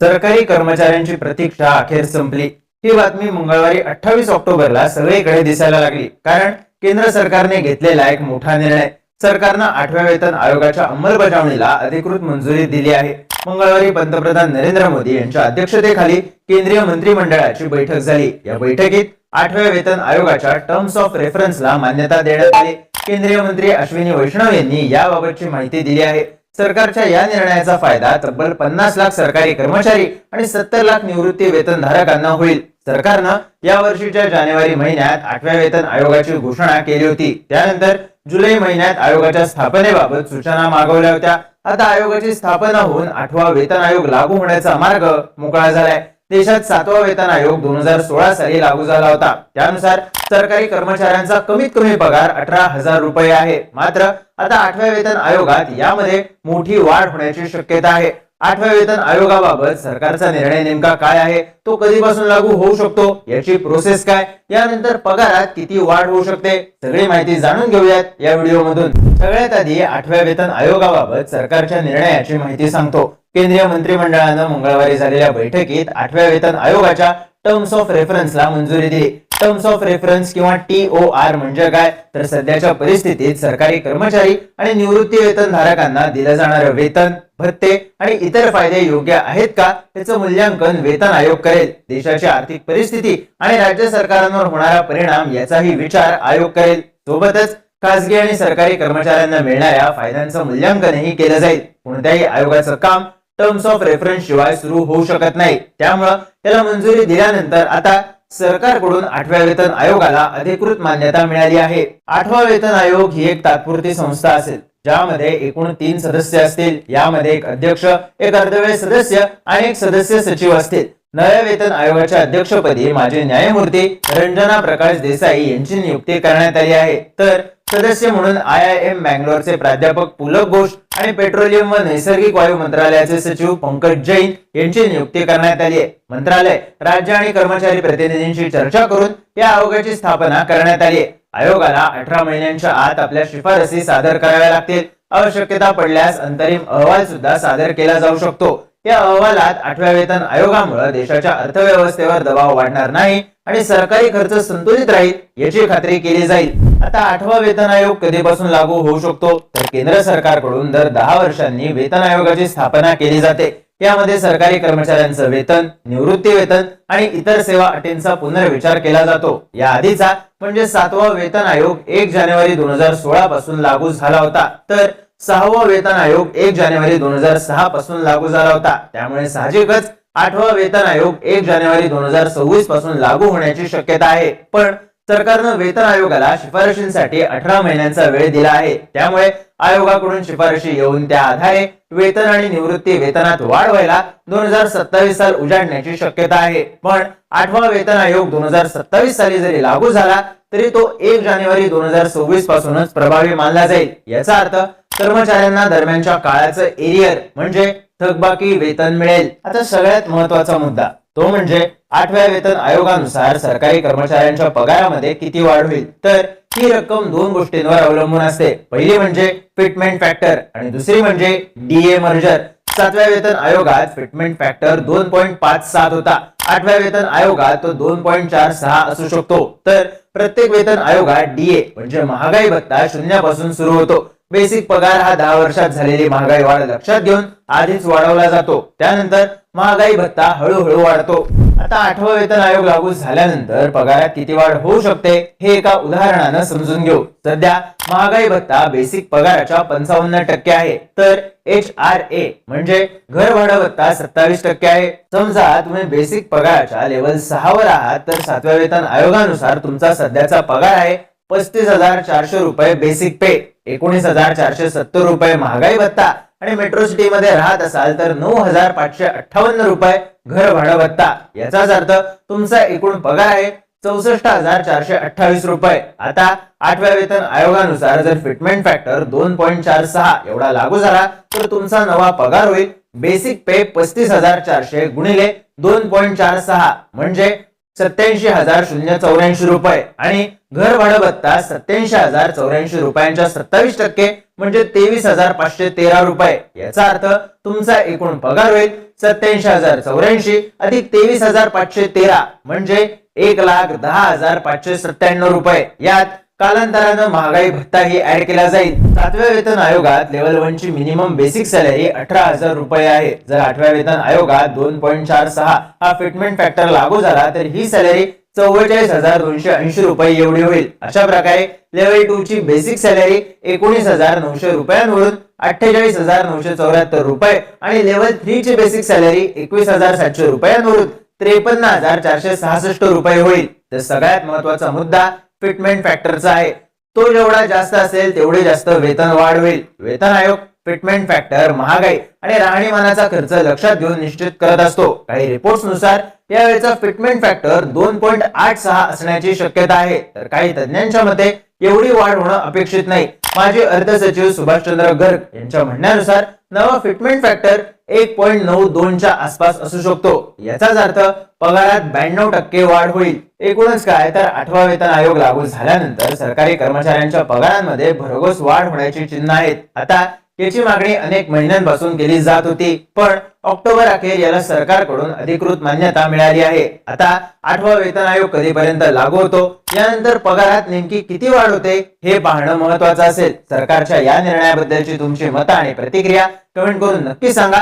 सरकारी कर्मचाऱ्यांची प्रतीक्षा अखेर संपली। ही बातमी मंगळवारी 28 ऑक्टोबरला सगळीकडे दिसायला लागली, कारण केंद्र सरकारने घेतलेला एक मोठा निर्णय। सरकारने 8व्या वेतन आयोगाच्या अंमलबजावणीला अधिकृत मंजुरी दिली आहे। मंगळवारी पंतप्रधान नरेंद्र मोदी यांच्या अध्यक्षतेखाली केंद्रीय मंत्रिमंडळाची बैठक झाली। या बैठकीत 8व्या वेतन आयोगाच्या टर्म्स ऑफ रेफरन्सला मान्यता देण्यात आली। केंद्रीय मंत्री अश्विनी वैष्णव यांनी याबाबतची माहिती दिली आहे। सरकारच्या या निर्णयाचा फायदा तब्बल 50 लाख सरकारी कर्मचारी आणि 70 लाख निवृत्ती वेतनधारकांना होईल। सरकारने या वर्षीच्या जानेवारी महिन्यात 8व्या वेतन आयोगाची घोषणा केली होती। त्यानंतर जुलै महिन्यात आयोगाच्या स्थापनेबाबत सूचना मागवल्या होत्या। आता आयोगाची स्थापना होऊन 8वा वेतन आयोग लागू होण्याचा मार्ग मोकळा झालाय। देशात 7वा वेतन आयोग 2016 साली लागू झाला होता। त्यानुसार सरकारी कर्मचाऱ्यांचा कमीत कमी पगार 18,000 रुपये आहे। मात्र आता 8व्या वेतन आयोगात यामध्ये मोठी वाढ होण्याची शक्यता आहे। 8व्या वेतन आयोगाबाबत सरकारचा निर्णय नेमका काय आहे, तो कधीपासून लागू होऊ शकतो, याची प्रोसेस काय, यानंतर पगारात किती वाढ होऊ शकते, सगळी माहिती जाणून घेऊयात या व्हिडिओमधून। सगळ्यात आधी 8व्या वेतन आयोगाबाबत सरकारच्या निर्णयाची माहिती सांगतो। केंद्रीय मंत्रिमंडळाने मंगळवारी झालेल्या बैठकीत 8व्या वेतन आयोगाच्या टर्म्स ऑफ रेफरन्सला मंजुरी दिली। टर्म्स ऑफ रेफरन्स किंवा TOR म्हणजे काय, तर सध्याच्या परिस्थितीत सरकारी कर्मचारी आणि निवृत्ती वेतनधारकांना दिले जाणारे वेतन, भत्ते आणि इतर फायदे योग्य आहेत का याचं मूल्यांकन वेतन आयोग करेल। देशाची आर्थिक परिस्थिती आणि राज्य सरकारांवर होणारा परिणाम याचाही विचार आयोग करेल। सोबतच खासगी आणि सरकारी कर्मचाऱ्यांना मिळणाऱ्या फायद्यांचं मूल्यांकनही केलं जाईल। कोणत्याही आयोगाचं काम टर्म्स ऑफ रेफरन्स शिवाय सुरू होऊ शकत नाही। त्यामुळे त्याला मंजुरी दिल्यानंतर आता सरकारकडून 8व्या वेतन आयोगाला अधिकृत मान्यता मिळाली आहे। 8वा वेतन आयोग ही एक तात्पुरती संस्था असेल, ज्यामध्ये एकूण 3 सदस्य असतील। यामध्ये एक अध्यक्ष, एक अर्धवेळ सदस्य आणि एक सदस्य सचिव असतील। नव्या वेतन आयोगाच्या अध्यक्षपदी माजी न्यायमूर्ती रंजना प्रकाश देसाई यांची नियुक्ती करण्यात आली आहे। तर सदस्य म्हणून IIM बँगलोरचे प्राध्यापक पुलक घोष आणि पेट्रोलियम व नैसर्गिक वायू मंत्रालयाचे सचिव पंकज जैन यांची नियुक्ती करण्यात आली आहे। मंत्रालय, राज्य आणि कर्मचारी प्रतिनिधींशी चर्चा करून या आयोगाची स्थापना करण्यात आली आहे। आयोगाला 18 महिन्यांच्या आत आपल्या शिफारसी सादर कराव्या लागतील। आवश्यकता पडल्यास अंतरिम अहवाल सुद्धा सादर केला जाऊ शकतो। या अहवालात 8व्या वेतन आयोगामुळे देशाच्या अर्थव्यवस्थेवर दबाव वाढणार नाही आणि सरकारी खर्च संतुलित राहील याची खात्री केली जाईल। आता 8वा वेतन आयोग कधीपासून लागू होऊ शकतो, तर केंद्र सरकारकडून दर 10 वर्षांनी वेतन आयोगाची स्थापना केली जाते। यामध्ये सरकारी कर्मचाऱ्यांचं वेतन, निवृत्ती वेतन आणि इतर सेवा अटींचा पुनर्विचार केला जातो। या आधीचा म्हणजे 7वा वेतन आयोग 1 जानेवारी 2016 पासून लागू झाला होता, तर 6वा वेतन आयोग 1 जानेवारी 2006 पासून लागू झाला होता। त्यामुळे साहजिकच 8वा वेतन आयोग 1 जानेवारी 2026 पासून लागू होण्याची शक्यता आहे। पण सरकारने वेतन आयोगाला शिफारशींसाठी 18 महिन्यांचा वेळ दिला आहे। त्यामुळे आयोगाकडून शिफारशी येऊन त्या आधारे वेतन आणि निवृत्ती वेतनात वाढ व्हायला 2027 साल उजाडण्याची शक्यता आहे। पण 8वा वेतन आयोग 2027 साली जरी लागू झाला तरी तो 1 जानेवारी 2026 पासूनच प्रभावी मानला जाईल। याचा अर्थ कर्मचाऱ्यांना दरम्यानच्या काळाचं एरियर म्हणजे थकबाकी वेतन मिळेल। आता सगळ्यात महत्त्वाचा मुद्दा तो म्हणजे 8व्या वेतन आयोगानुसार सरकारी कर्मचाऱ्यांच्या पगारामध्ये किती वाढ होईल, तर ही रक्कम 2 गोष्टींवर अवलंबून असते। पहिली म्हणजे फिटमेंट फॅक्टर आणि दुसरी म्हणजे DA मर्जर। 7व्या वेतन आयोगात फिटमेंट फॅक्टर 2.57 होता, 8व्या वेतन आयोगात तो 2.46 असू शकतो। तर प्रत्येक वेतन आयोगात DA म्हणजे महागाई भत्ता 0 पासून सुरू होतो। बेसिक पगार हा 10 वर्षात झालेली महागाई वाढ लक्षात घेऊन आधीच वाढवला जातो, त्यानंतर महागाई भत्ता हळूहळू वाढतो। आता 8वा वेतन आयोग लागू झाल्यानंतर पगारात किती वाढ होऊ शकते हे एका उदाहरणाने समजून घेऊ। सध्या महागाई भत्ता बेसिक पगाराच्या 55% आहे, तर HRA म्हणजे घर भाडं भत्ता 27% आहे। समजा तुम्ही बेसिक पगाराच्या लेवल 6 वर आहात, तर 7व्या वेतन आयोगानुसार तुमचा सध्याचा पगार आहे 35,400 रुपये बेसिक पे, 19,470 रुपये महागाई भत्ता आणि मेट्रो सिटी मध्ये राहत असाल तर 9,558 रुपये घर भाडं भत्ता। याचाच अर्थ तुमचा एकूण पगार आहे 64,428 रुपये। आता 8व्या वेतन आयोगानुसार जर फिटमेंट फॅक्टर 2.46 एवढा लागू झाला तर तुमचा नवा पगार होईल बेसिक पे 35,400 गुणिले 2.46 म्हणजे 87,084 रुपये आणि घर भाडं भत्ता 87,084 रुपयांच्या 27% म्हणजे 23,513 रुपये. याचा अर्थ तुमचा एकूण पगार होईल 87,084 अधिक 23,513 म्हणजे 1,10,597 रुपये. यात कालांतरानं महागाई भत्ताही ऍड केला जाईल. 7व्या वेतन आयोगात लेवल 1 ची मिनिमम बेसिक सॅलरी 18,000 रुपये आहे. जर 8व्या वेतन आयोगात 2.46 हा फिटमेंट फॅक्टर लागू झाला तर ही सॅलरी 44,280 रुपये एवढी होईल. अशा प्रकारे लेवल 2 ची बेसिक सॅलरी 19,900 रुपयांवरून 48,974 रुपये आणि लेवल 3 ची बेसिक सॅलरी 21,700 रुपयांवरून 53,466 रुपये होईल. तर सगळ्यात महत्त्वाचा मुद्दा फिटमेंट फॅक्टरचा आहे. तो जेवढा जास्त असेल तेवढे जास्त वेतन वाढ होईल. वेतन आयोग फिटमेंट फॅक्टर महागाई आणि राहणीमानाचा खर्च लक्षात घेऊन निश्चित करत असतो. काही रिपोर्ट्स नुसार यावेळेचा फिटमेंट फॅक्टर 2.86 असण्याची शक्यता आहे, तर काही तज्ञांच्या मते एवढी वाढ होणं अपेक्षित नाही. माजी अर्थ सचिव सुभाषचंद्र गर्ग यांच्या म्हणण्यानुसार नवा फिटमेंट फॅक्टर 1.92 च्या आसपास असू शकतो. याचाच अर्थ पगारात 92% वाढ होईल. एकूणच काय तर 8वा वेतन आयोग लागू झाल्यानंतर सरकारी कर्मचाऱ्यांच्या पगारांमध्ये भरघोस वाढ होण्याची चिन्ह आहेत. आता याची मागणी अनेक महिन्यांपासून केली जात होती, पण ऑक्टोबर अखेर याला सरकारकडून अधिकृत मान्यता मिळाली आहे. आता 8वा वेतन आयोग कधीपर्यंत लागू होतो, यानंतर पगारात नेमकी किती वाढ होते हे पाहणं महत्त्वाचं असेल. सरकारच्या या निर्णयाबद्दलची तुमची मतं आणि प्रतिक्रिया कमेंट करून नक्की सांगा.